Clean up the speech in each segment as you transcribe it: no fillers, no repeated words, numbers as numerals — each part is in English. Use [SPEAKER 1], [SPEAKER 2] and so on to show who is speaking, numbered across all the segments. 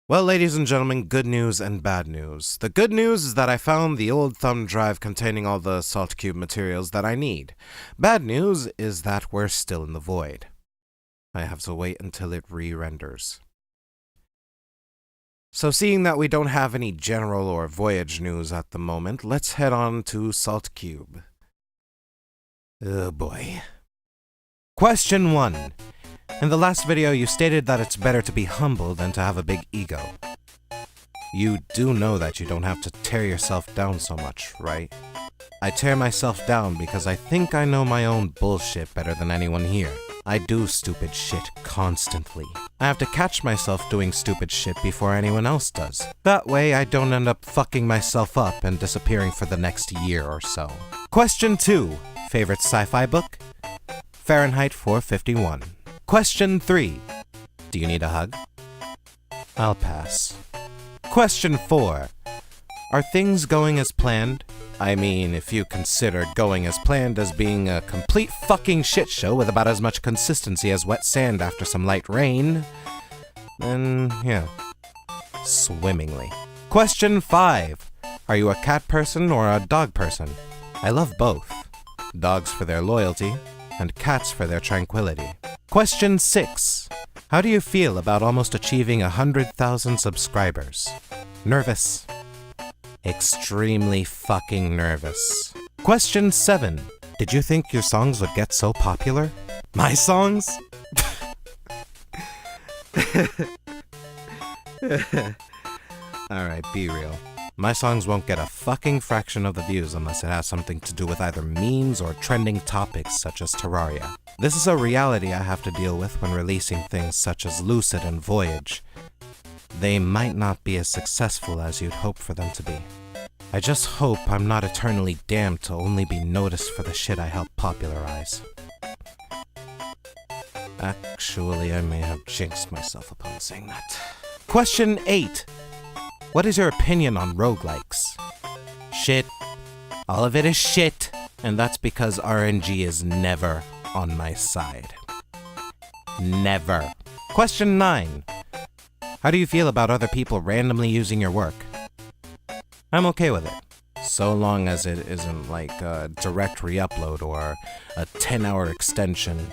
[SPEAKER 1] Well, ladies and gentlemen, good news and bad news. The good news is that I found the old thumb drive containing all the Salt Cube materials that I need. Bad news is that we're still in the void. I have to wait until it re-renders. So seeing that we don't have any general or voyage news at the moment, let's head on to Salt Cube. Oh boy. Question 1. In the last video, you stated that it's better to be humble than to have a big ego. You do know that you don't have to tear yourself down so much, right? I tear myself down because I think I know my own bullshit better than anyone here. I do stupid shit constantly. I have to catch myself doing stupid shit before anyone else does. That way, I don't end up fucking myself up and disappearing for the next year or so. Question 2. Favorite sci-fi book? Fahrenheit 451. Question 3. Do you need a hug? I'll pass. Question 4. Are things going as planned? I mean, if you consider going as planned as being a complete fucking shit show with about as much consistency as wet sand after some light rain, then yeah, swimmingly. Question 5. Are you a cat person or a dog person? I love both. Dogs for their loyalty, and cats for their tranquility. Question 6. How do you feel about almost achieving 100,000 subscribers? Nervous. Extremely fucking nervous. Question 7. Did you think your songs would get so popular? My songs? Alright, be real. My songs won't get a fucking fraction of the views unless it has something to do with either memes or trending topics such as Terraria. This is a reality I have to deal with when releasing things such as Lucid and Voyage. They might not be as successful as you'd hope for them to be. I just hope I'm not eternally damned to only be noticed for the shit I helped popularize. Actually, I may have jinxed myself upon saying that. Question 8. What is your opinion on roguelikes? Shit. All of it is shit, and that's because RNG is never on my side. Never. Question 9. How do you feel about other people randomly using your work? I'm okay with it, so long as it isn't like a direct re-upload or a 10-hour extension.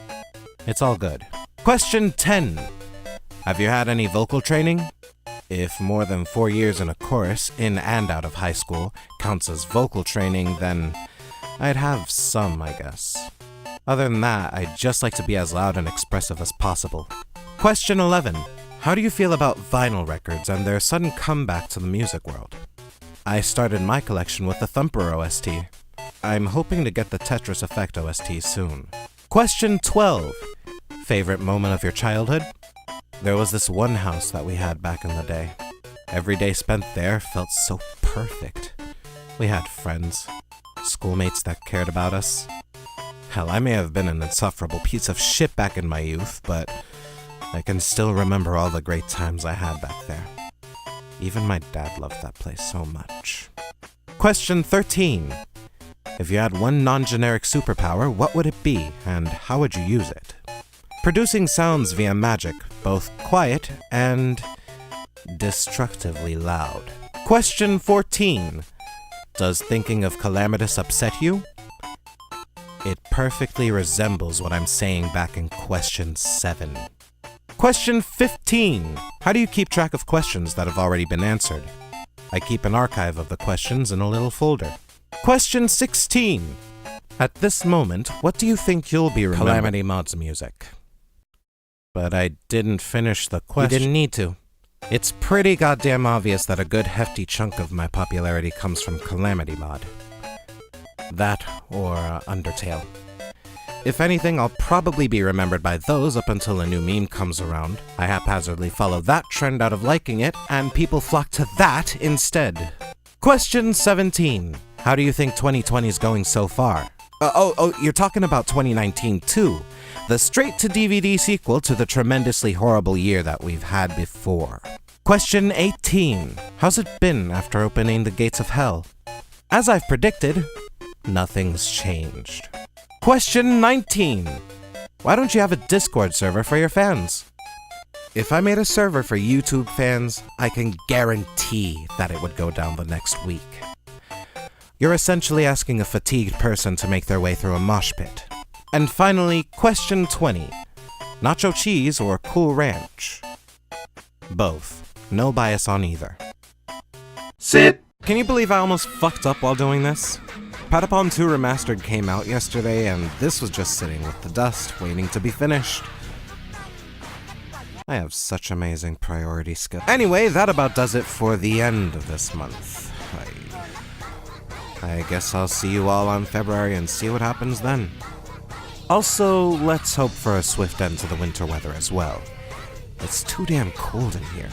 [SPEAKER 1] It's all good. Question 10. Have you had any vocal training? If more than 4 years in a chorus, in and out of high school, counts as vocal training, then I'd have some, I guess. Other than that, I'd just like to be as loud and expressive as possible. Question 11. How do you feel about vinyl records and their sudden comeback to the music world? I started my collection with the Thumper OST. I'm hoping to get the Tetris Effect OST soon. Question 12. Favorite moment of your childhood? There was this one house that we had back in the day. Every day spent there felt so perfect. We had friends, schoolmates that cared about us. Hell, I may have been an insufferable piece of shit back in my youth, but I can still remember all the great times I had back there. Even my dad loved that place so much. Question 13. If you had one non-generic superpower, what would it be, and how would you use it? Producing sounds via magic, both quiet and destructively loud. Question 14. Does thinking of Calamitous upset you? It perfectly resembles what I'm saying back in question 7. Question 15. How do you keep track of questions that have already been answered? I keep an archive of the questions in a little folder. Question 16. At this moment, what do you think you'll be remembering? Calamity Mod's music. But I didn't finish the question. You didn't need to. It's pretty goddamn obvious that a good hefty chunk of my popularity comes from Calamity Mod. That or Undertale. If anything, I'll probably be remembered by those up until a new meme comes around. I haphazardly follow that trend out of liking it, and people flock to that instead. Question 17. How do you think 2020's going so far? You're talking about 2019 too. The straight-to-DVD sequel to the tremendously horrible year that we've had before. Question 18. How's it been after opening the gates of hell? As I've predicted, nothing's changed. Question 19. Why don't you have a Discord server for your fans? If I made a server for YouTube fans, I can guarantee that it would go down the next week. You're essentially asking a fatigued person to make their way through a mosh pit. And finally, question 20. Nacho cheese or Cool Ranch? Both. No bias on either.
[SPEAKER 2] Sit!
[SPEAKER 1] Can you believe I almost fucked up while doing this? Patapon 2 Remastered came out yesterday, and this was just sitting with the dust, waiting to be finished. I have such amazing priority skills. Anyway, that about does it for the end of this month. I guess I'll see you all on February and see what happens then. Also, let's hope for a swift end to the winter weather as well. It's too damn cold in here.